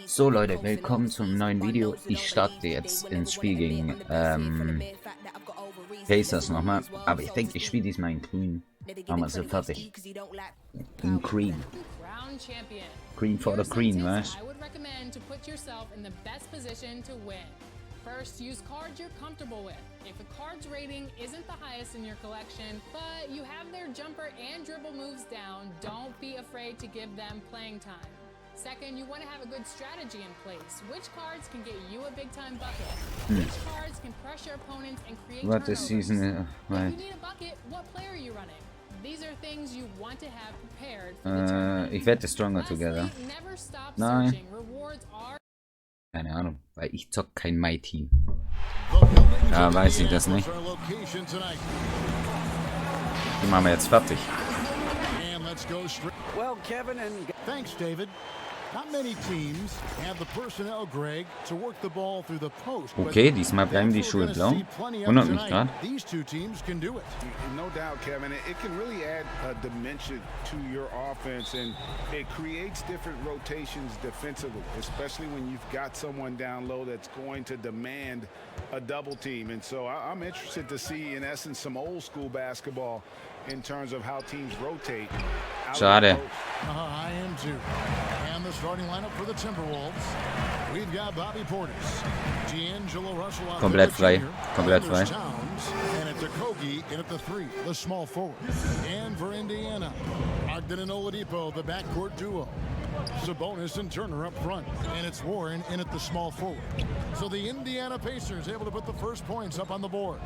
So Leute, willkommen zum neuen Video. Ich starte jetzt ins Spiel gegen Pacers nochmal. Aber ich denke, ich spiele diesmal in Grün. Machen wir so fertig. In Green. Green for the Green, weißt du? First, use cards you're comfortable with. If a card's rating isn't the highest in your collection, but you have their jumper and dribble moves down, don't be afraid to give them playing time. Second, you want to have a good strategy in place. Which cards can get you a big-time bucket? Which cards can pressure opponents and create turnovers? If you need a bucket, what player are you running? These are things you want to have prepared for the tournament. Ich wette Stronger Together. Never stop Nein. searching. Rewards are Keine Ahnung, weil ich zock kein My-Team. Ja, weiß ich das nicht. Die machen wir jetzt fertig. Well, Kevin and thanks, David. Not many teams have the personnel, Greg, to work the ball through the post. Okay, diesmal bleiben die Schuhe blau. Wundert mich gerade. These two teams can do it. No doubt, Kevin. It can really add a dimension to your offense, and it creates different rotations defensively, especially when you've got someone down low that's going to demand a double team. And so I'm interested to see, in essence, some old school basketball in terms of how teams rotate. Schade. I am too. And the starting lineup for the Timberwolves. We've got Bobby Portis, D'Angelo Russell, Komplett frei. Komplett frei. And it's Kogi in at the 3, the small forward. And for Indiana, Ogden and Oladipo, the backcourt duo. Sabonis and Turner up front, and it's Warren in at the small forward. So the Indiana Pacers able to put the first points up on the board.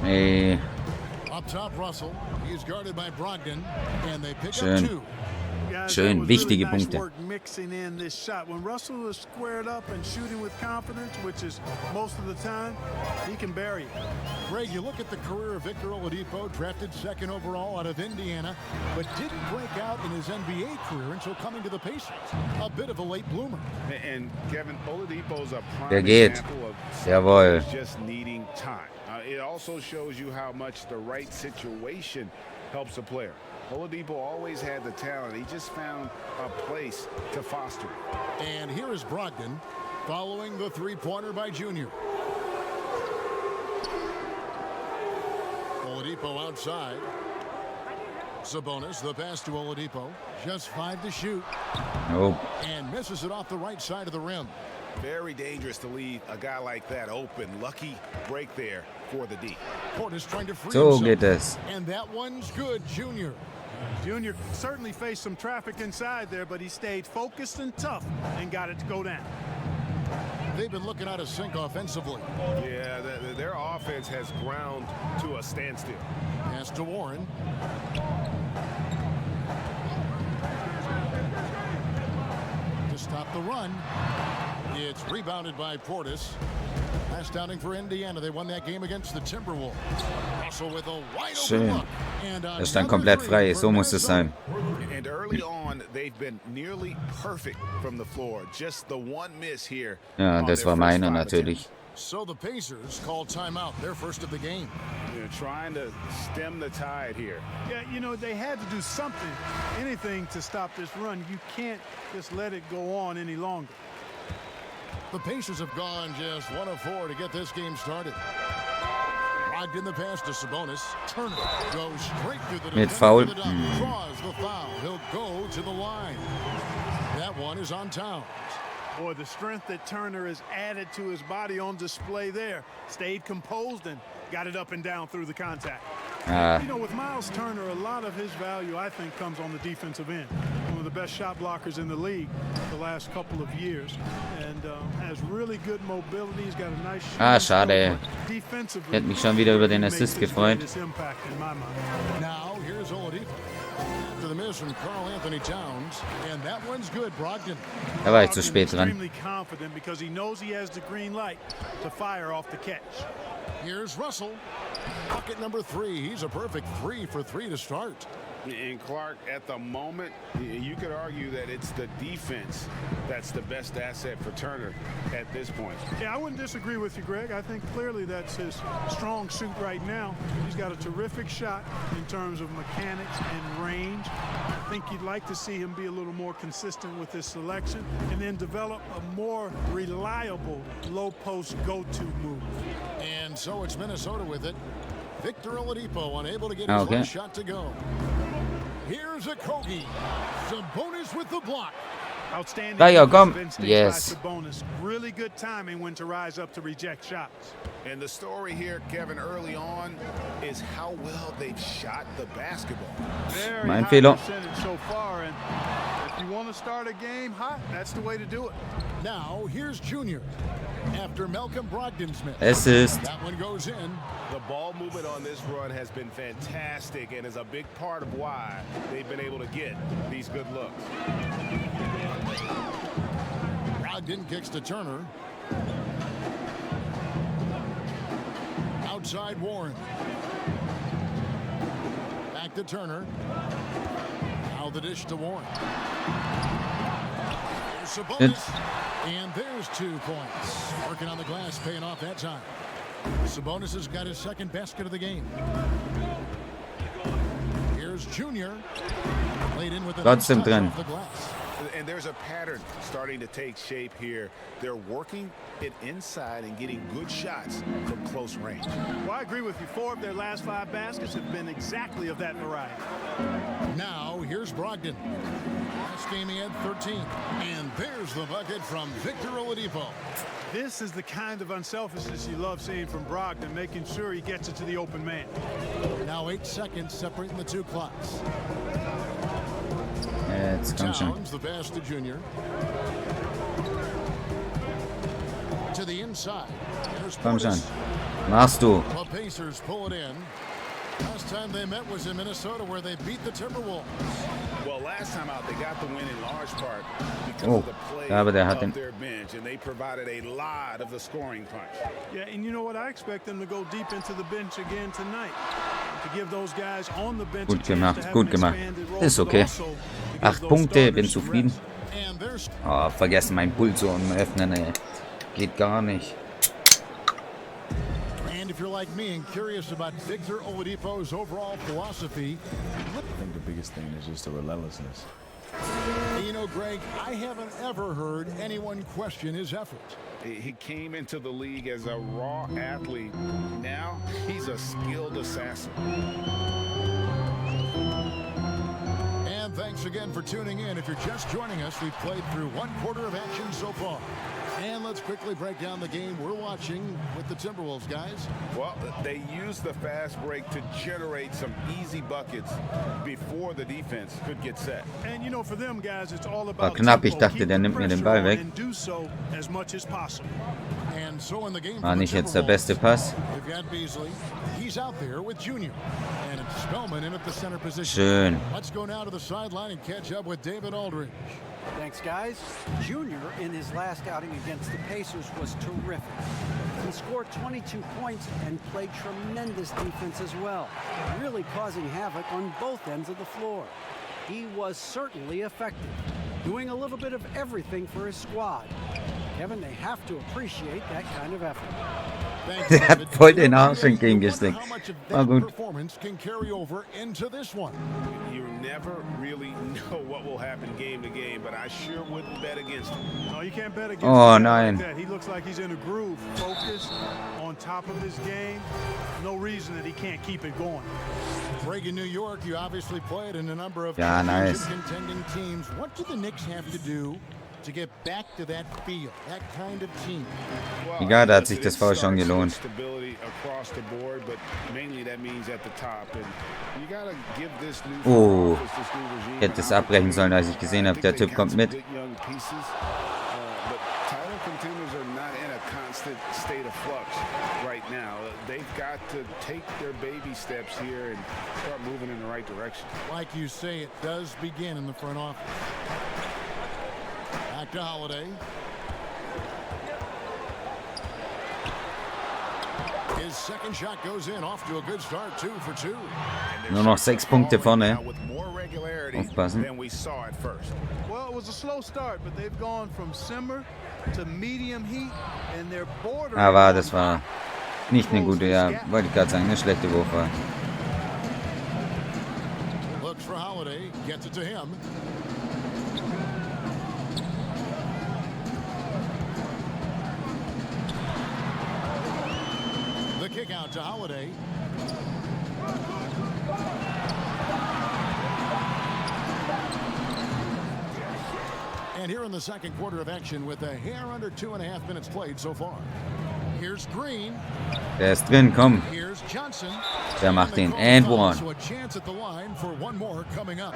Hey. Up top, Russell. He's guarded by Brogdon, and they pick Schön. up 2. Schön, wichtige Punkte. Mixing in this shot. When Russell is squared up and shooting with confidence, which is most of the time, he can bury it. Greg, you look at the career of Victor Oladipo, drafted 2nd overall out of Indiana, but didn't break out in his NBA career until coming to the Pacers. A bit of a late bloomer. And Kevin, Oladipo's a prime Der geht. example of Jawohl. just needing time. It also shows you how much the right situation helps a player. Oladipo always had the talent. He just found a place to foster it. And here is Brogdon following the three-pointer by Junior. Oladipo outside. Sabonis, the pass to Oladipo. Just 5 to shoot. Nope. And misses it off the right side of the rim. Very dangerous to leave a guy like that open. Lucky break there for the D. Portis trying to free So himself. geht es. And that one's good, Junior. Junior certainly faced some traffic inside there, but he stayed focused and tough and got it to go down. They've been looking out of sync offensively. Yeah, their offense has ground to a standstill. Pass to Warren. To stop the run. It's rebounded by Portis. Last outing for Indiana. They won that game against the Timberwolves. Also with a wide open Schön. look. And Er stand komplett frei. So muss es sein. And early on, they've been nearly perfect from the floor. Just the one miss here. Ja, das war meiner natürlich. So the Pacers call timeout, their first of the game. They're trying to stem the tide here. Yeah, you know, they had to do something, anything to stop this run. You can't just let it go on any longer. The Pacers have gone just 1 of 4 to get this game started. Logged in the pass to Sabonis. Turner goes straight through the Mit defense Foul. to the dunk. Draws the foul. He'll go to the line. That one is on Towns. Boy, the strength that Turner has added to his body on display there. Stayed composed and got it up and down through the contact. You know, with Miles Turner, a lot of his value, I think, comes on the defensive end. One of the best shot blockers in the league the last couple of years. And has really good mobility. He's got a nice shot. Schade. Defensively, Hätte mich schon wieder über den Assist gefreut. Now, here's Oladipo. After the miss from Karl Anthony Towns. And that one's good, Brogdon. Da war ich zu spät dran. Extremely confident because he knows he has the green light to fire off the catch. Here's Russell. Bucket number 3. He's a perfect 3 for 3 to start. And Clark, at the moment, you could argue that it's the defense that's the best asset for Turner at this point. Yeah, I wouldn't disagree with you, Greg. I think clearly that's his strong suit right now. He's got a terrific shot in terms of mechanics and range. I think you'd like to see him be a little more consistent with his selection and then develop a more reliable low post go-to move. And so it's Minnesota with it. Victor Oladipo unable to get his last shot to go. Here's a Kogi. Sabonis with the block. Outstanding. Yes. Sabonis. Really good timing when to rise up to reject shots. And the story here, Kevin, early on is how well they've shot the basketball. Very Mein high Fehler. percentage so far, and if you want to start a game hot, that's the way to do it. Now here's Junior. After Malcolm Brogdon's miss. Assist. That one goes in. The ball movement on this run has been fantastic and is a big part of why they've been able to get these good looks. Brogdon kicks to Turner. Outside Warren. Back to Turner. Now the dish to Warren. There's Sabonis. And there's 2 points. Working on the glass, paying off that time. Sabonis has got his second basket of the game. Here's Junior. Laid in with the Trotzdem drin. off the glass. And there's a pattern starting to take shape here. They're working it inside and getting good shots from close range. Well, I agree with you. 4 of their last 5 baskets have been exactly of that variety. Now here's Brogdon. Last game he had 13. And there's the bucket from Victor Oladipo. This is the kind of unselfishness you love seeing from Brogdon, making sure he gets it to the open man. Now 8 seconds separating the 2 clocks. Jetzt komm schon. Towns, the pass to Junior. To the inside. There's Komm schon. Portis. Machst du. The Pacers pull it in. Last time they met was in Minnesota, where they beat the Timberwolves. Well, last time out, they got the win in large part because Oh, of the play ja, aber der hat of den. their bench, and they provided a lot of the scoring punch. Yeah, and you know what? I expect them to go deep into the bench again tonight. To give those guys on the bench Gut gemacht, gut gemacht. Ist okay. 8 Punkte, bin zufrieden. And there's Oh, vergessen mein Pulso und öffnen, ey. Geht gar nicht. And if you're like me and curious about Victor Oladipo's overall philosophy, I think the biggest thing is just the relentlessness. you know, Greg, I haven't ever heard anyone question his effort. He came into the league as a raw athlete. Now he's a skilled assassin. And thanks again for tuning in. If you're just joining us, we've played through 1/4 of action so far. And let's quickly break down the game we're watching with the Timberwolves, guys. Well, they used the fast break to generate some easy buckets before the defense could get set. And you know, for them guys, it's all about knapp, ich tempo. dachte, Keep der the nimmt mir den pressure Ball on weg. and do so as much as possible. And so in the game War for the nicht jetzt der Timberwolves, beste Pass. we've got Beasley. He's out there with Junior. And it's Spellman in at the center position. Schön. Let's go now to the sideline and catch up with David Aldridge. Thanks, guys. Junior, in his last outing against the Pacers, was terrific. He scored 22 points and played tremendous defense as well, really causing havoc on both ends of the floor. He was certainly effective, doing a little bit of everything for his squad. Kevin, they have to appreciate that kind of effort. Thanks, Der hat David. voll den Arsch entgegengesteckt. How much of War that gut. performance can carry over into this one? You never really know what will happen game to game, but I sure wouldn't bet against him. No, you can't bet against Oh, a guy nein. like that. He looks like he's in a groove, focused, on top of his game. No reason that he can't keep it going. Greg, in New York, you obviously played in a number of Ja, nice. contending teams. What do the Knicks have to do to get back to that feel, that kind of team? Egal, da hat sich das Foul schon gelohnt. Stability across the board, but mainly that means at the top. And you gotta give this new Oh, front office, this new regime, ich hätte es abbrechen sollen, als ich gesehen habe, der Typ kommt mit. But title contenders are not in a constant state of flux right now. They've got to take their baby steps here and start moving in the right direction. Like you say, it does begin in the front office. Back to Holiday. His second shot goes in, off to a good start, 2 for 2. Nur noch 6 Punkte vorne. Aufpassen. Well, it was a slow start, but they've gone from simmer to medium heat and they're bordering. Aber das war nicht eine gute, ja, wollte ich gerade sagen, eine schlechte Wurf. Looks for Holiday, gets it to him. The kick out to Holiday. And here in the second quarter of action with a hair under 2.5 minutes played so far. Here's Green. Der ist drin, komm. Here's Johnson. Der macht den and one. So a chance at the line for one more coming up.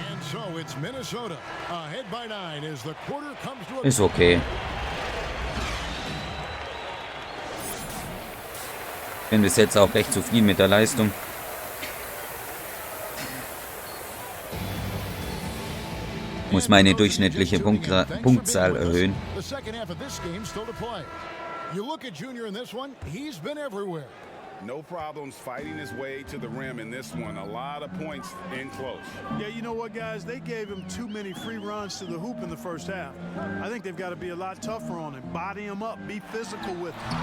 And so it's Minnesota ahead by 9 as the quarter comes to a... Ist okay. Bin bis jetzt auch recht zufrieden mit der Leistung. Muss meine durchschnittliche Punktzahl erhöhen. No problems fighting his way to the rim in this one. A lot of points in close. Yeah, you know what, guys? They gave him too many free runs to the hoop in the first half. I think they've got to be a lot tougher on him. Body him up. Be physical with him.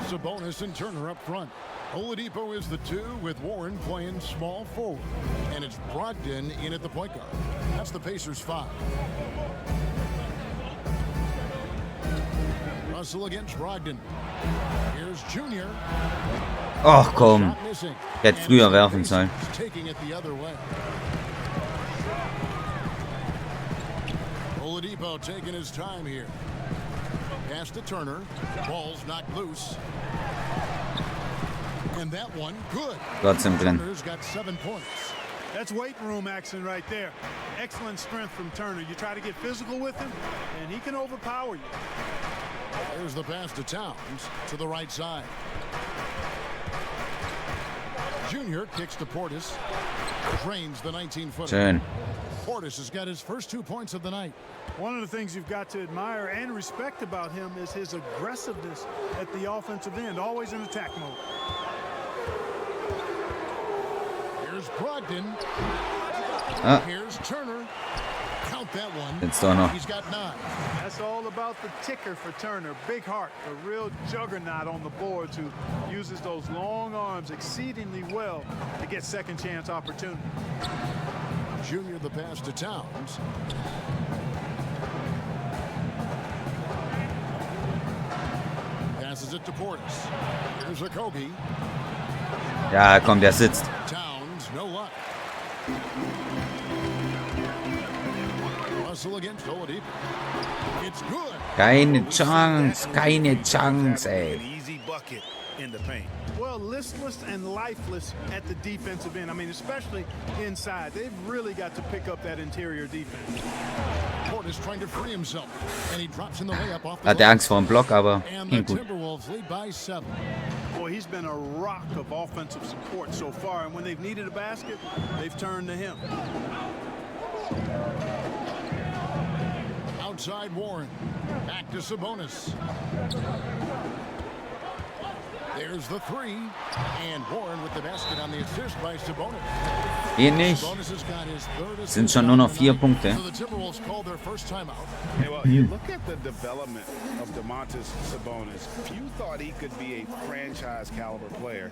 Sabonis and Turner up front. Oladipo is the 2 with Warren playing small forward. And it's Brogdon in at the point guard. That's the Pacers 5. Russell against Brogdon. Here's Junior. Ach komm, der hätte früher werfen sollen. Oladipo taking his time here. Pass to Turner. Ball's knocked loose. And that one good. Trotzdem drin. Turner's got 7 points. That's weight room action right there. Excellent strength from Turner. You try to get physical with him, and he can overpower you. There's the pass to Towns to the right side. Junior kicks to Portis. Drains the 19-footer. Schön. Portis has got his first 2 points of the night. One of the things you've got to admire and respect about him is his aggressiveness at the offensive end, always in attack mode. Here's Brogdon. Here's Turner. Count that one. Jetzt doch noch. He's got 9. That's all about the ticker for Turner. Big heart, a real juggernaut on the boards who uses those long arms exceedingly well to get second chance opportunity. Junior the pass to Towns. Passes it to Portis. Here's a Kobe. Ja, komm, der sitzt. Towns, no luck. Russell against Oladipo. It's good. Keine Chance, ey. Easy bucket in the paint. Well, listless and lifeless at the defensive end. I mean, especially inside. They've really got to pick up that interior defense. Portis trying to free himself, and he drops in the layup off the Hat er Angst vor dem Block, aber and ging the gut. Timberwolves lead by 7. Boy, he's been a rock of offensive support so far, and when they've needed a basket, they've turned to him. Outside Warren. Back to Sabonis. There's the 3. And Warren with the basket on the assist by Sabonis. Ähnlich. Sabonis has got his third assist. Sind schon nur noch 4 Punkte. So the Timberwolves called their first timeout. Hey, well, you look at the development of Domantas Sabonis. Few thought he could be a franchise caliber player.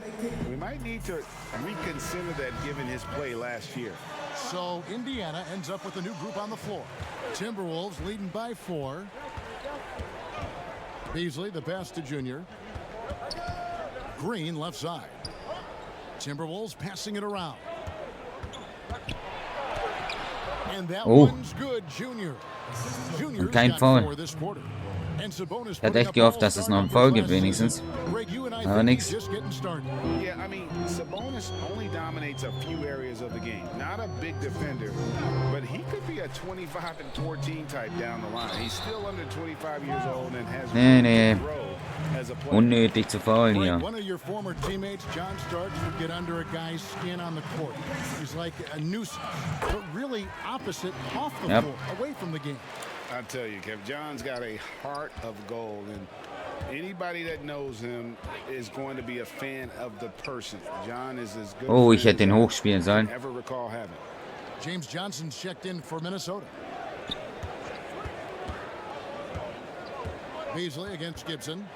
We might need to reconsider that given his play last year. So Indiana ends up with a new group on the floor. Timberwolves leading by 4. Beasley the pass to Junior. Green left side. Timberwolves passing it around. And that one's good, Junior. Und kein Foul. Ich hatte echt gehofft, dass es noch ein Foul gibt wenigstens. Aber nix. Yeah, I mean, Sabonis only dominates a few areas of the game. Not a big defender, but he could be a 25 and 14 type down the line. He's still under 25 years old and has Nee. to grow as a player. Unnötig zu faulen hier. One of your former teammates, John Starks, would get under a guy's skin on the court. He's like a nuisance, but really opposite off the floor, away from the game. I tell you, Kev, John's got a heart of gold, and Anybody that knows him is going to be a fan of the person. John is as good. Oh, ich hätte den hochspielen sollen. Ever recall having. James Johnson's checked in for Minnesota. Beasley against Gibson.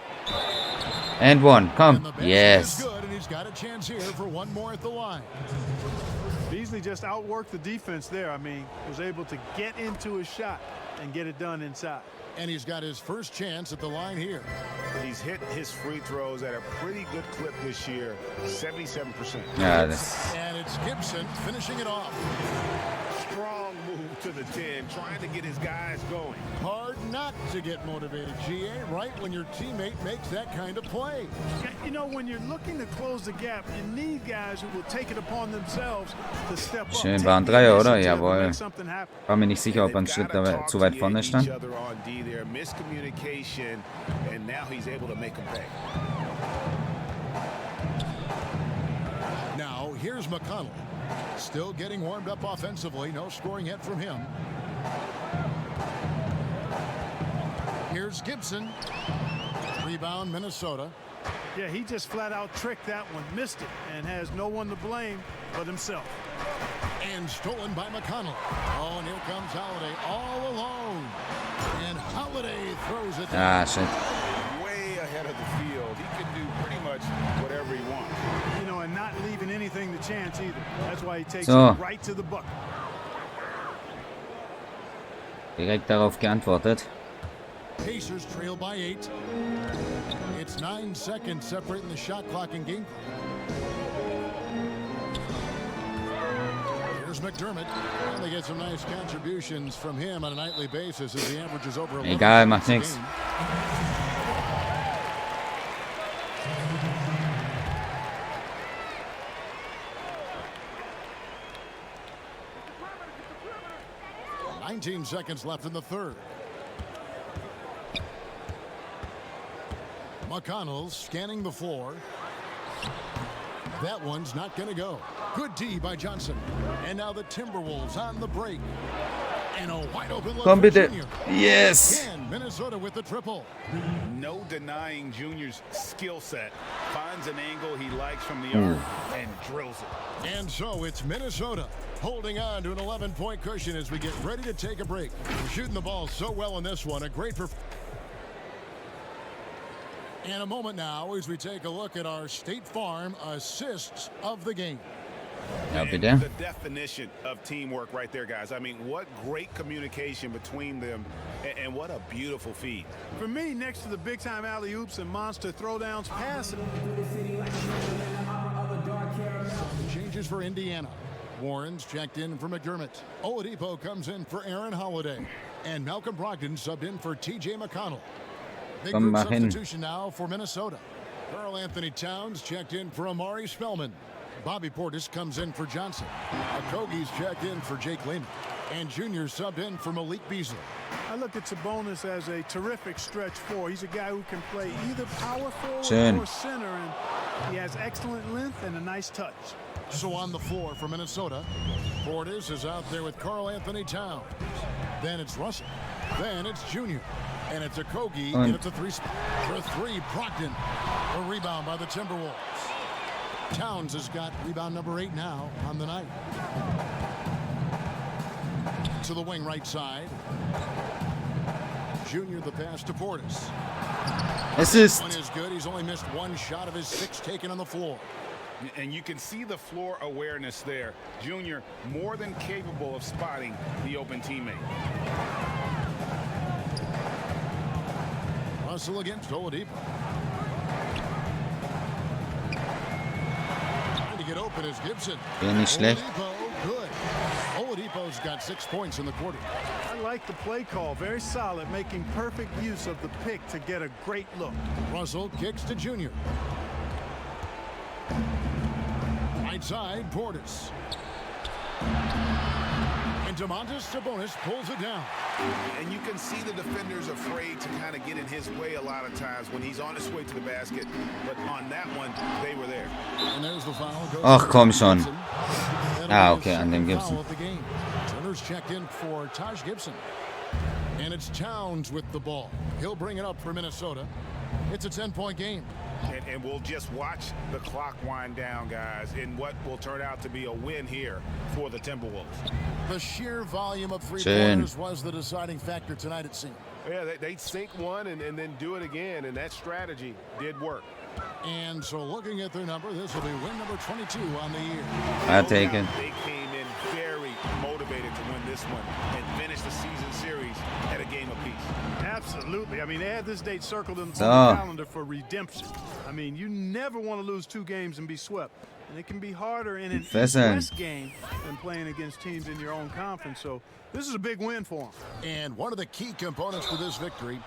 And one, come. And Yes. good, and he's got a chance here for one more at the line. Beasley just outworked the defense there. I mean, was able to get into his shot and get it done inside. And he's got his first chance at the line here. He's hit his free throws at a pretty good clip this year, 77%. Ja, das. And it's Gibson finishing it off. Strong move to the 10, trying to get his guys going. Hard not to get motivated, GA, right when your teammate makes that kind of play. You know, when you're looking to close the gap, you need guys who will take it upon themselves to step up. Schön, war ein Dreier, oder? Jawohl. War mir nicht sicher, ob er einen Schritt zu weit vorne stand. Miscommunication, and now he's able to make them pay. Now, here's McConnell. Still getting warmed up offensively. No scoring yet from him. Here's Gibson. Rebound, Minnesota. Yeah, he just flat out tricked that one, missed it, and has no one to blame but himself. And stolen by McConnell. Oh, and here comes Holiday all alone. And Holiday throws it. Ah, shit. Way ahead of the field. He can do pretty much whatever he wants. You know, and not leaving anything to chance either. That's why he takes So. it right to the bucket. Direkt darauf geantwortet. Pacers trail by 8. It's 9 seconds separating the shot clock and game. Here's McDermott. And they get some nice contributions from him on a nightly basis as the average is over 11 Egal, macht points a nix. game. Seconds left in the third. McConnell scanning the floor. That one's not going to go. Good D by Johnson. And now the Timberwolves on the break. And a wide open look Komm for bitte. Junior. Yes. Again, Minnesota with the triple. No denying Junior's skill set. Finds an angle he likes from the arc and drills it. And so it's Minnesota holding on to an 11-point cushion as we get ready to take a break. We're shooting the ball so well in this one. A great performance. And a moment now as we take a look at our State Farm assists of the game. Ja, And bitte. the definition of teamwork right there, guys. I mean, what great communication between them, and what a beautiful feed. For me, next to the big-time alley-oops and monster throwdowns, passing. Changes for Indiana. Warren's checked in for McDermott. Oladipo comes in for Aaron Holiday. And Malcolm Brogdon subbed in for T.J. McConnell. Big Komm, group mach hin. substitution now for Minnesota. Karl Anthony Towns checked in for Amari Spellman. Bobby Portis comes in for Johnson. Okogie's checked in for Jake Lehman. And Junior subbed in for Malik Beasley. I look at Sabonis as a terrific stretch four. He's a guy who can play either power forward Schön. or center, and he has excellent length and a nice touch. So on the floor for Minnesota, Portis is out there with Karl Anthony Towns. Then it's Russell. Then it's Junior. And it's Okogie, and it's a three. For three, Brogdon. A rebound by the Timberwolves. Towns has got rebound number 8 now on the night. To the wing right side. Junior the pass to Portis. Assist. One is good. He's only missed one shot of his 6 taken on the floor. And you can see the floor awareness there. Junior more than capable of spotting the open teammate. Russell against Oladipo. Trying to get open is Gibson. Ja, nicht schlecht. Oladipo, good. Oladipo's got 6 points in the quarter. I like the play call. Very solid, making perfect use of the pick to get a great look. Russell kicks to Junior. Right side, Portis. And Domantas Sabonis pulls it down. And you can see the defenders afraid to kind of get in his way a lot of times when he's on his way to the basket. But on that one, they were there. And there's the foul. Ach, komm schon. Gibson. Ah, okay, an dem Gibson. Foul of the game. Turner's checked in for Taj Gibson. And it's Towns with the ball. He'll bring it up for Minnesota. It's a 10-point game. And we'll just watch the clock wind down, guys, in what will turn out to be a win here for the Timberwolves. The sheer volume of three-pointers was the deciding factor tonight, it seemed. Yeah, they sink one and then do it again, and that strategy did work. And so looking at their number, this will be win number 22 on the year. I take it. They came in very motivated to win this one and finish the season series at a game apiece. Absolutely. I mean, they had this date circled on the calendar for redemption. I mean, you never want to lose 2 games and be swept. And it can be harder in an East-West game than playing against teams in your own conference. So this is a big win for them. And one of the key components to this victory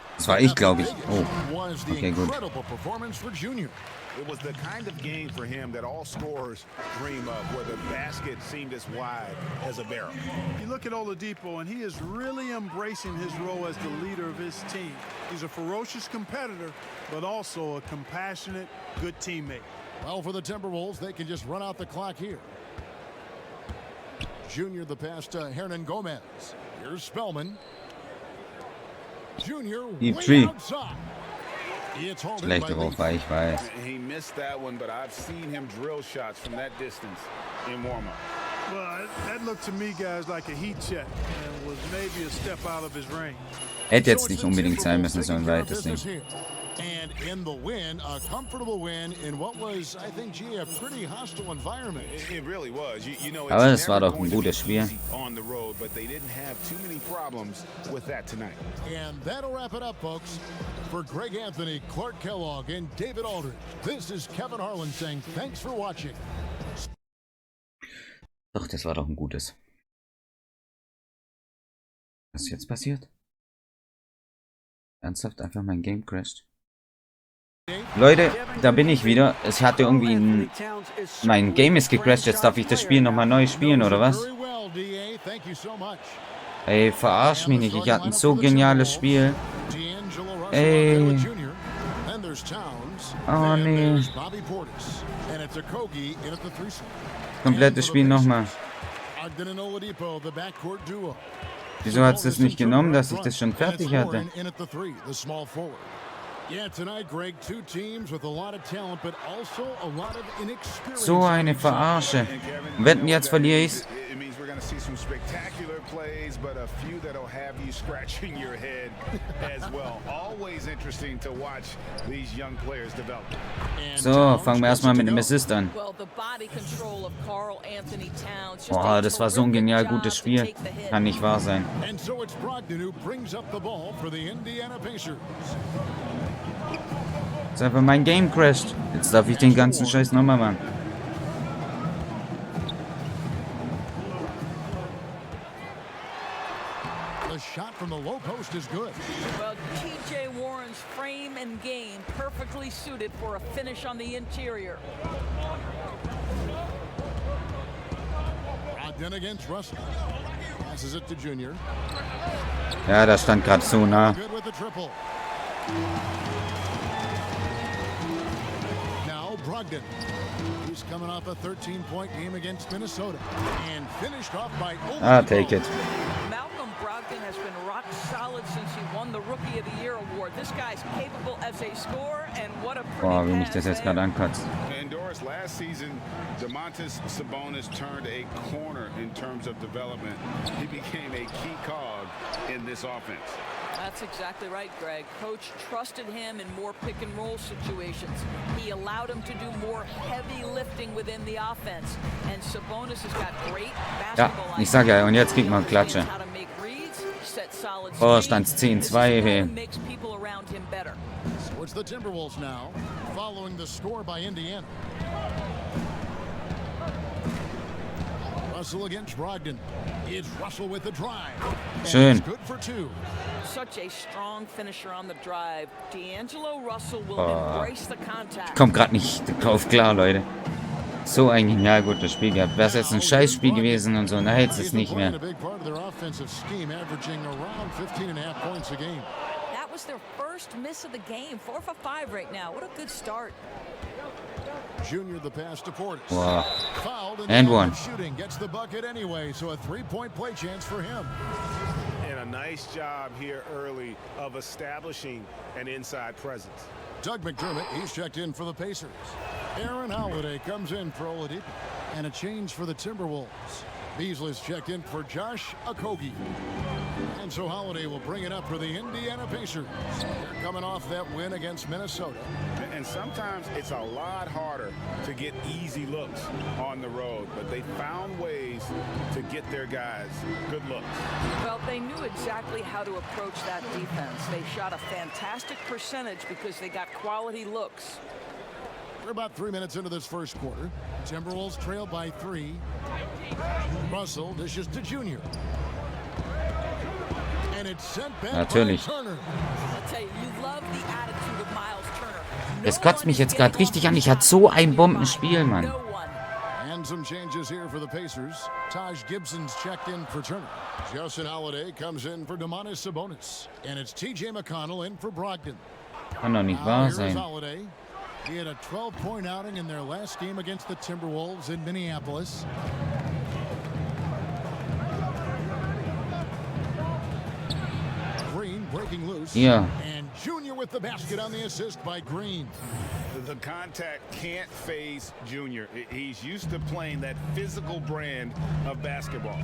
was the incredible performance for Junior. It was the kind of game for him that all scorers dream of, where the basket seemed as wide as a barrel. You look at Oladipo, and he is really embracing his role as the leader of his team. He's a ferocious competitor, but also a compassionate, good teammate. Well, for the Timberwolves, they can just run out the clock here. Junior the pass to Hernan Gomez. Here's Spellman. Junior way outside. Schlechte Wurf, ich weiß. He missed that one, but I've seen him drill shots from that distance in warm-up. Well, that looked to me, guys, like a heat check and was maybe a step out of his range. Hätte jetzt nicht unbedingt sein müssen, so ein weites Ding. And in the win, a comfortable win in what was, I think, a pretty hostile environment. It really was. You know, Aber es war doch ein gutes Spiel. On the road, but they didn't have too many problems with that tonight. And that'll wrap it up, folks. For Greg Anthony, Clark Kellogg, and David Aldridge, this is Kevin Harlan saying thanks for watching. Doch, das war doch ein gutes. Was ist jetzt passiert? Ernsthaft einfach mein Game crasht. Leute, da bin ich wieder. Es hatte irgendwie mein Game ist gecrashed. Jetzt darf ich das Spiel nochmal neu spielen, oder was? Ey, verarsch mich nicht. Ich hatte ein so geniales Spiel. Ey. Oh nee. Komplettes Spiel nochmal. Wieso hat es das nicht genommen, dass ich das schon fertig hatte? So eine Verarsche. Wetten, jetzt verliere ich's. So, fangen wir erstmal mit dem Assist an. Boah, das war so ein genial gutes Spiel. Kann nicht wahr sein. Jetzt einfach mein Game crasht. Jetzt darf ich den ganzen Scheiß nochmal machen. The shot from the low post is good. Well, TJ Warren's frame and game perfectly suited for a finish on the interior. Then against Russell. Passes it to Junior. Ja, das stand gerade so nah. Good with the triple. Now Brogdon. He's coming off a 13-point game against Minnesota and finished off by Ah, take it. Brogdon has been rock solid since he won the Rookie of the Year award. This guy's capable as a scorer, and what a Boah, wie mich das jetzt gerade ankotzt. And Doris, last season, Domantas Sabonis turned a corner in terms of development. He became a key cog in this offense. That's exactly right, Greg. Coach trusted him in more pick-and-roll situations. He allowed him to do more heavy lifting within the offense. And Sabonis has got great basketball. Ja, ich sag ja, und jetzt kriegt man Klatsche. Oh, stand's 10-2. Makes people around him better. So it's the Timberwolves now, following the score by Indiana. Russell against Brogdon. It's Russell with the drive. Schön. Good for two. Such a strong finisher on the drive. D'Angelo Russell will embrace the contact. Kommt gerade nicht drauf klar, Leute. So ein genial gutes Spiel gehabt. Wäre es jetzt ein Scheißspiel gewesen und so, na hätte es nicht mehr. That was their first miss of the game. 4 for 5 right now. What a good start. Junior the pass to Portis. Wow. Fouled And one. Shooting gets the bucket anyway, so a 3-point play chance for him. And a nice job here early of establishing an inside presence. Doug McDermott, he's checked in for the Pacers. Aaron Holiday comes in for Oladipo. And a change for the Timberwolves. Beasley's checked in for Josh Okogie. And so Holiday will bring it up for the Indiana Pacers. They're coming off that win against Minnesota. And sometimes it's a lot harder to get easy looks on the road, but they found ways to get their guys good looks. Well, they knew exactly how to approach that defense. They shot a fantastic percentage because they got quality looks. We're about 3 minutes into this first quarter. Timberwolves trail by 3. Russell dishes to Junior. And it's sent back Natürlich. by Turner. I'll tell you, you love the attitude of Miles Turner. Es kotzt mich jetzt gerade richtig an. Ich hatte so ein Bombenspiel, Mann. No one. And some changes here for the Pacers. Taj Gibson's checked in for Turner. Justin Holiday comes in for Domantas Sabonis. And it's TJ McConnell in for Brogdon. Kann doch nicht Now wahr here's sein. Holiday. He had a 12-point outing in their last game against the Timberwolves in Minneapolis. Green breaking loose. Ja. And Junior with the basket on the assist by Green. The contact can't phase Junior. He's used to playing that physical brand of basketball.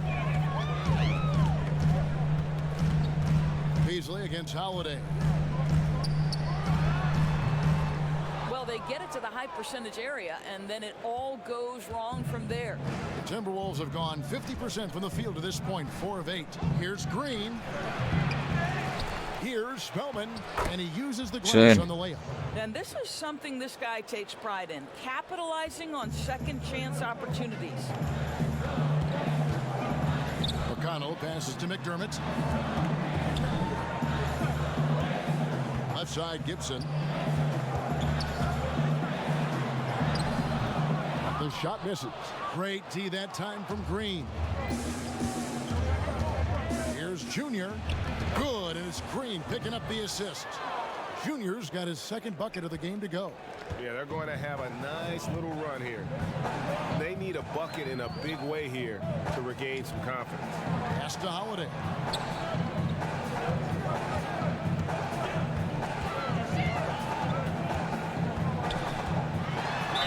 Beasley against Holiday. Well, they get it to the high percentage area, and then it all goes wrong from there. The Timberwolves have gone 50% from the field to this point, 4 of 8. Here's Green. Here's Spellman, and he uses the glass on the layup. And this is something this guy takes pride in, capitalizing on second chance opportunities. McConnell passes to McDermott. Left side, Gibson. The shot misses. Great D that time from Green. Here's Junior. Good, and it's Green picking up the assist. Junior's got his second bucket of the game to go. Yeah, they're going to have a nice little run here. They need a bucket in a big way here to regain some confidence. Pass to Holiday.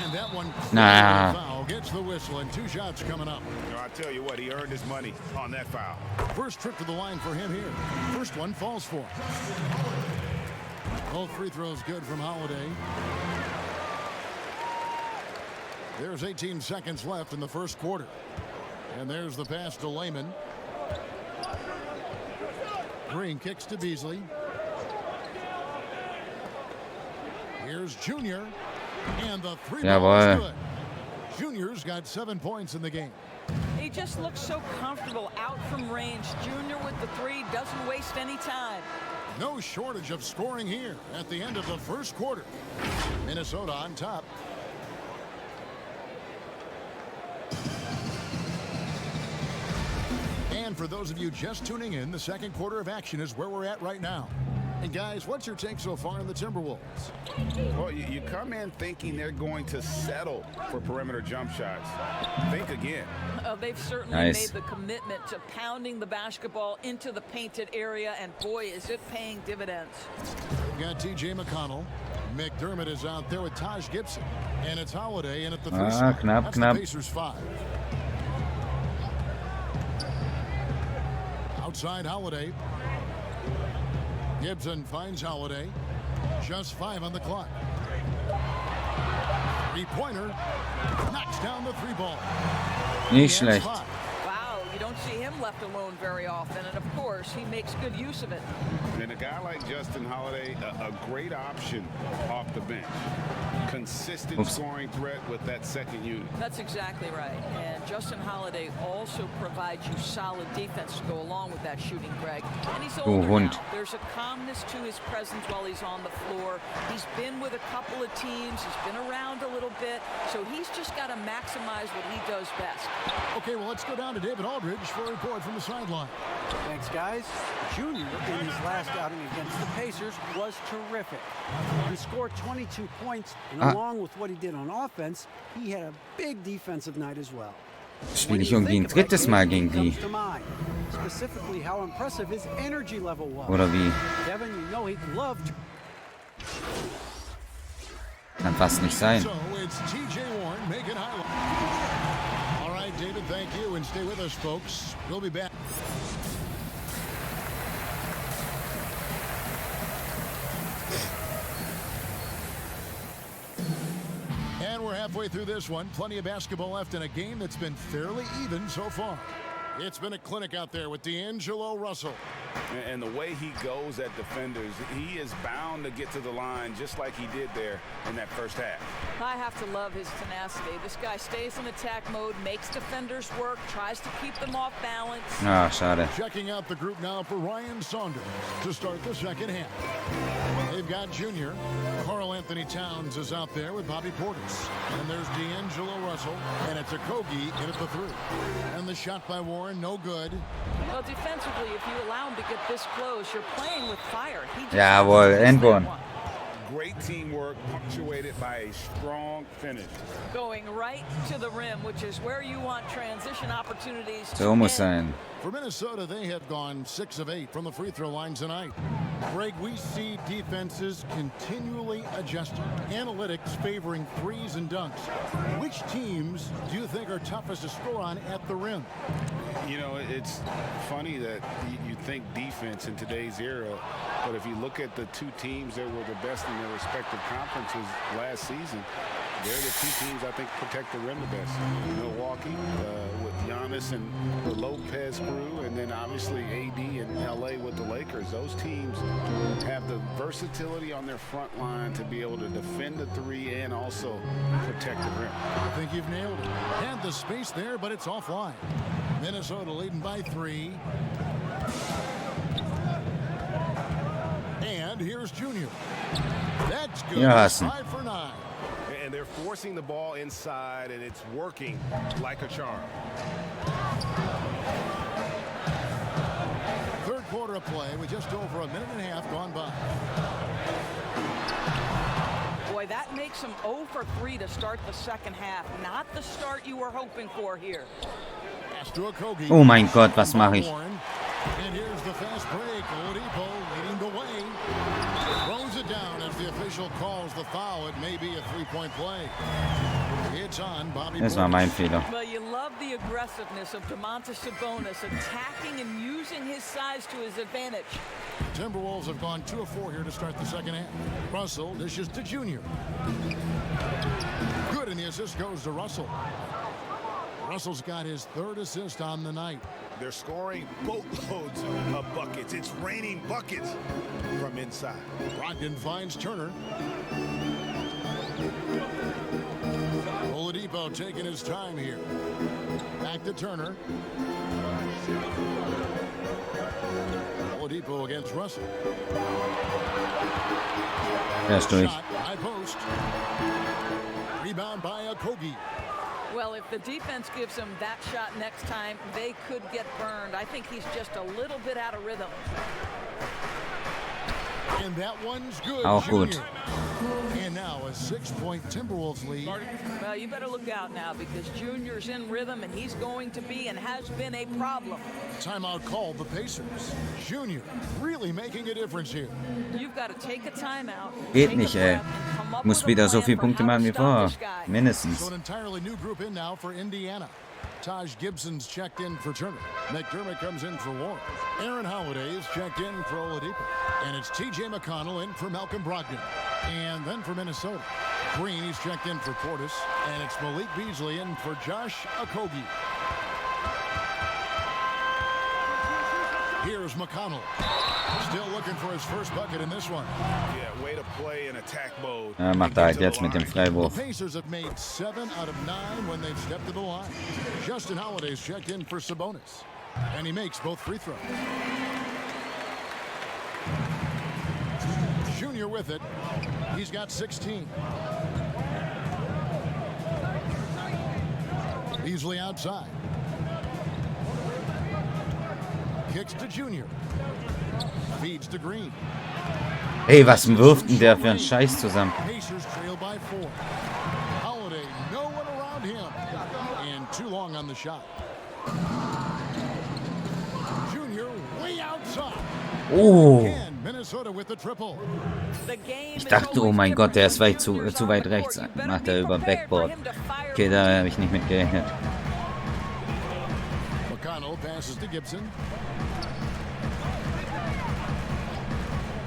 And that one foul gets the whistle, and 2 shots coming up. I tell you what, he earned his money on that foul. First trip to the line for him here. First one falls for him. Both free throws good from Holiday. There's 18 seconds left in the first quarter. And there's the pass to Layman. Green kicks to Beasley. Here's Junior. And the 3-ball is good. Junior's got 7 points in the game. He just looks so comfortable out from range. Junior with the 3 doesn't waste any time. No shortage of scoring here at the end of the first quarter. Minnesota on top. And for those of you just tuning in, the second quarter of action is where we're at right now. And guys, what's your take so far on the Timberwolves? Well, you come in thinking they're going to settle for perimeter jump shots. Think again. They've certainly made the commitment to pounding the basketball into the painted area, and boy, is it paying dividends. We've got TJ McConnell. McDermott is out there with Taj Gibson. And it's Holiday in at the 3 spot. That's the Pacers 5. Outside Holiday. Gibson finds Holiday. Just 5 on the clock. 3-pointer. Knocks down the 3-ball. Nicht schlecht. Wow, you don't see him left alone very often, and of course, he makes good use of it. And a guy like Justin Holiday, a great option off the bench. Consistent scoring threat with that second unit. That's exactly right. And Justin Holiday also provides you solid defense to go along with that shooting, Greg. And he's older now. There's a calmness to his presence while he's on the floor. He's been with a couple of teams. He's been around a little bit. So he's just got to maximize what he does best. Okay, well, let's go down to David Aldridge for a report from the sideline. Thanks, guys. Junior, in his last outing against the Pacers, was terrific. He scored 22 points, and along with what he did on offense, he had a big defensive night as well. Spiele ich irgendwie ein drittes Mal gegen die. Specifically how impressive his energy level was. Oder wie? Kevin, you know he'd love to. Kann fast nicht sein. So it's TJ Warren making highlight. All right, David, thank you, and stay with us, folks. We'll be back. And we're halfway through this one. Plenty of basketball left in a game that's been fairly even so far. It's been a clinic out there with D'Angelo Russell. And the way he goes at defenders, he is bound to get to the line just like he did there in that first half. I have to love his tenacity. This guy stays in attack mode, makes defenders work, tries to keep them off balance. Ah, schade. Checking out the group now for Ryan Saunders to start the second half. They've got Junior. Karl Anthony Towns is out there with Bobby Portis. And there's D'Angelo Russell. And it's Okogie in at the 3. And the shot by Warren, no good. Well, defensively, if you allow him to get this close, you're playing with fire. He just Jawohl, and one. Great teamwork punctuated by a strong finish. Going right to the rim, which is where you want transition opportunities to So muss end. sein. For Minnesota, they have gone 6 of 8 from the free throw line tonight. Greg, we see defenses continually adjusting. Analytics favoring threes and dunks. Which teams do you think are toughest to score on at the rim? You know, it's funny that you think defense in today's era, but if you look at the two teams that were the best in their respective conferences last season, they're the two teams I think protect the rim the best. Milwaukee with Giannis and the Lopez crew, and then obviously AD and LA with the Lakers. Those teams have the versatility on their front line to be able to defend the 3 and also protect the rim. I think you've nailed it. Had the space there, but it's offline. Minnesota leading by 3. And here's Junior. That's good. Ja, 5 for 9. And they're forcing the ball inside, and it's working like a charm. Third quarter of play with just over a minute and a half gone by. Boy, that makes him 0 for 3 to start the second half. Not the start you were hoping for here. Oh mein Gott, was mache ich? And here's the fast break. Oladipo leading the way. Throws it down as the official calls the foul. It may be a 3-point play. It's on Bobby. Das war mein Fehler. Well, you love the aggressiveness of Domantas Sabonis, attacking and using his size to his advantage. Timberwolves have gone 2 of 4 here to start the second half. Russell dishes to Junior. Good, and the assist goes to Russell. Russell's got his 3rd assist on the night. They're scoring boatloads of buckets. It's raining buckets from inside. Brogdon finds Turner. Oladipo taking his time here. Back to Turner. Oladipo against Russell. Er ist durch. Shot, high post. Rebound by Okogie. Well, if the defense gives him that shot next time, they could get burned. I think he's just a little bit out of rhythm. And that one's good. Auch gut. And now a 6-point Timberwolves lead. Well, you better look out now because Junior's in rhythm and he's going to be and has been a problem. Timeout called the Pacers. Junior really making a difference here. You've got to take a timeout. Geht nicht, ey. Muss wieder so viele Punkte machen wie vorher. Mindestens. So an entirely new group in now for Indiana. Taj Gibson's checked in for Turner. McDermott comes in for Warren. Aaron Holiday is checked in for Oladipo. And it's T.J. McConnell in for Malcolm Brogdon. And then for Minnesota, Green is checked in for Portis. And it's Malik Beasley in for Josh Okogie. Here's McConnell. Still looking for his first bucket in this one. Yeah, way to play in attack mode. Macht er halt jetzt mit dem Freiwurf. The Pacers have made 7 out of 9 when they've stepped to the line. Justin Holiday's checked in for Sabonis. And he makes both free throws. Junior with it. He's got 16. Beasley outside. Kicks to Junior. Feeds to Green. Ey, was wirft denn der für einen Scheiß zusammen? Pacers trail by 4. Holiday, no one around him. And too long on the shot. Junior way outside. Oh, Minnesota with the triple. Ich dachte, oh mein Gott, der ist zu weit rechts. Macht er über Backboard. Okay, da habe ich nicht mit gerechnet. McConnell passes to Gibson.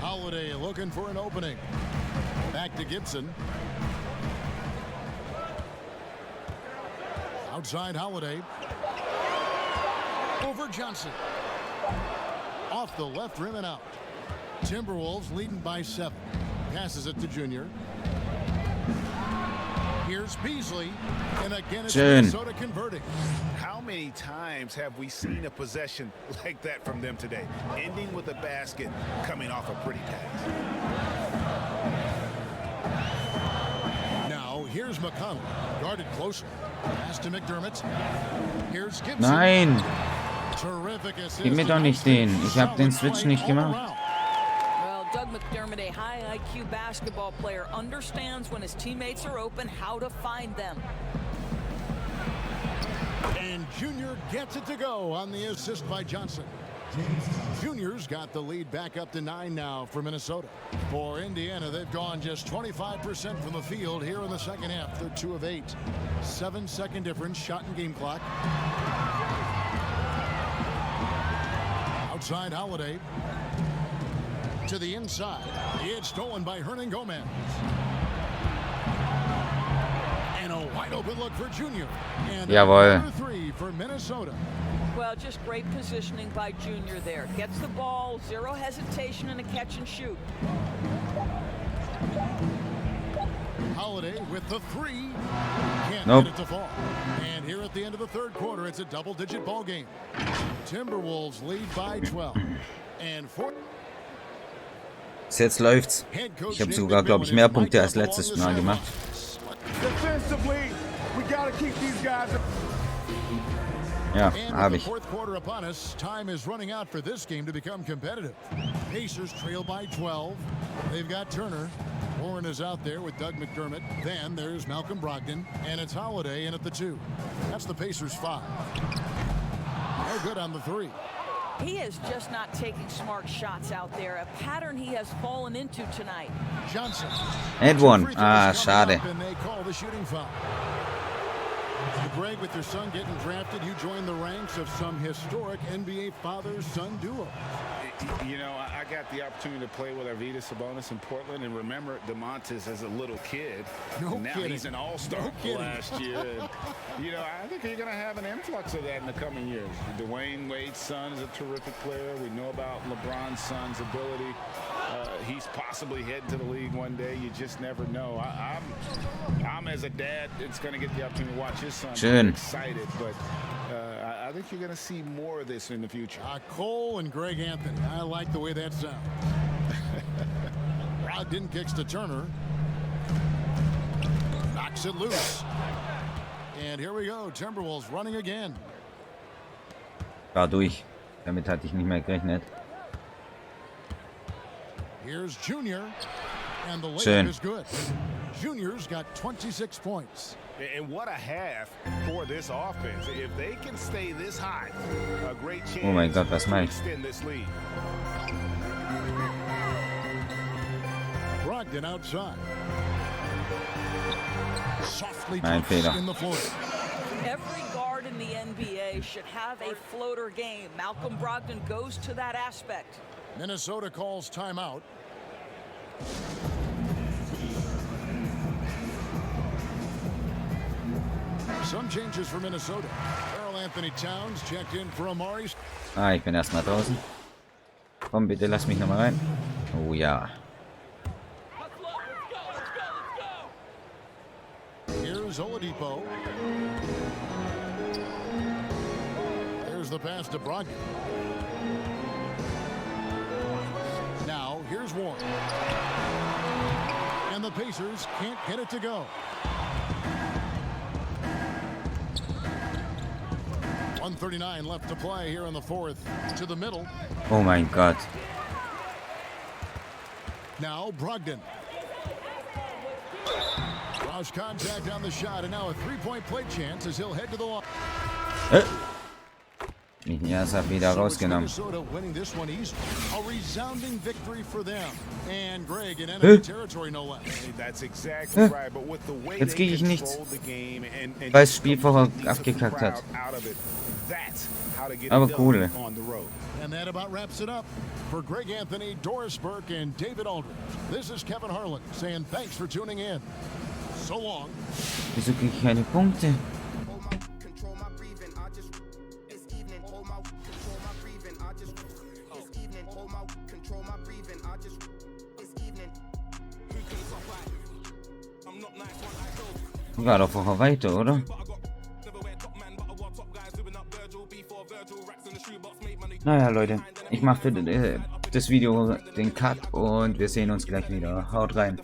Holiday looking for an opening. Back to Gibson. Outside Holiday. Over Johnson. Off the left rim and out. Timberwolves leading by 7. Passes it to Junior. Here's Beasley. And again it's Minnesota converting. How many times have we seen a possession like that from them today? Ending with a basket, coming off a pretty pass. Now here's McConnell. Guarded closer. Pass to McDermott. Here's Gibson. Nein! Terrific assist. Gib mir doch nicht den. Ich habe den Switch nicht gemacht. Well, Doug McDermott, a high IQ basketball player, understands when his teammates are open how to find them. And Junior gets it to go on the assist by Johnson. Junior's got the lead back up to 9 now for Minnesota. For Indiana, they've gone just 25% from the field here in the second half. They're 2 of 8. 7-second difference, shot and game clock. Outside Holiday. To the inside. It's stolen by Hernan Gomez. And a wide open look for Junior. And another 3 for Minnesota. Well, just great positioning by Junior there. Gets the ball, zero hesitation, and a catch and shoot. Holiday with the 3. Can't Nope. get it to fall. And here at the end of the third quarter, it's a double-digit ball game. Timberwolves lead by 12. And Jetzt läuft's. Ich habe sogar, glaube ich, mehr Punkte als letztes Mal gemacht. Ja, habe ich. Fourth quarter upon us. Time is running out for this game to become competitive. Pacers trail by 12. They've got Turner. Warren is out there with Doug McDermott. Then there's Malcolm Brogdon, and it's Holiday in at the 2. That's the Pacers 5. No good on the 3. He is just not taking smart shots out there, a pattern he has fallen into tonight. Johnson. And one. Ah, schade. And they call the shooting foul. Greg, with their son getting drafted, you joined the ranks of some historic NBA father-son duo. You know, I got the opportunity to play with Arvydas Sabonis in Portland, and remember DeMontis as a little kid. Now he's an all-star last year. And, you know, I think you're going to have an influx of that in the coming years. Dwayne Wade's son is a terrific player. We know about LeBron's son's ability. He's possibly heading to the league one day. You just never know. I'm as a dad, it's going to get the opportunity to watch his son. I'm excited, but I think you're going to see more of this in the future. Cole and Greg Anthony. I like the way that sounds. Brogdon kicks to Turner. Knocks it loose. And here we go. Timberwolves running again. War durch. Damit hatte ich nicht mehr gerechnet. Here's Junior. And the layup is good. Junior's got 26 points. And what a half for this offense. If they can stay this high, a great chance oh mein Gott, was to mache ich? extend this lead. Brogdon outside. Softly Mein Fehler. in the floor. Every guard in the NBA should have a floater game. Malcolm Brogdon goes to that aspect. Minnesota calls timeout. Some changes for Minnesota. Karl Anthony Towns checked in for Amari. Ah, ich bin erstmal draußen. Komm, bitte lass mich nochmal rein. Oh ja. Here's Oladipo. There's the pass to Brogdon. Now, here's Warren. And the Pacers can't get it to go. 1:39 left to play here in the fourth. To the middle. Oh mein Gott. Now Brogdon. Lost contact on the shot, and now a three-point play chance as he'll head to the line. Ja, es hat wieder rausgenommen. Jetzt kriege ich nichts, weil das Spiel vorher abgekackt hat. Aber cool. And that about wraps it up. For Greg Anthony, Doris Burke, and David Aldridge, this is Kevin Harlan saying thanks for tuning in. So long. Wieso kriege ich keine Punkte? War doch vorher weiter, oder? Naja, Leute, ich mache für das Video den Cut und wir sehen uns gleich wieder. Haut rein.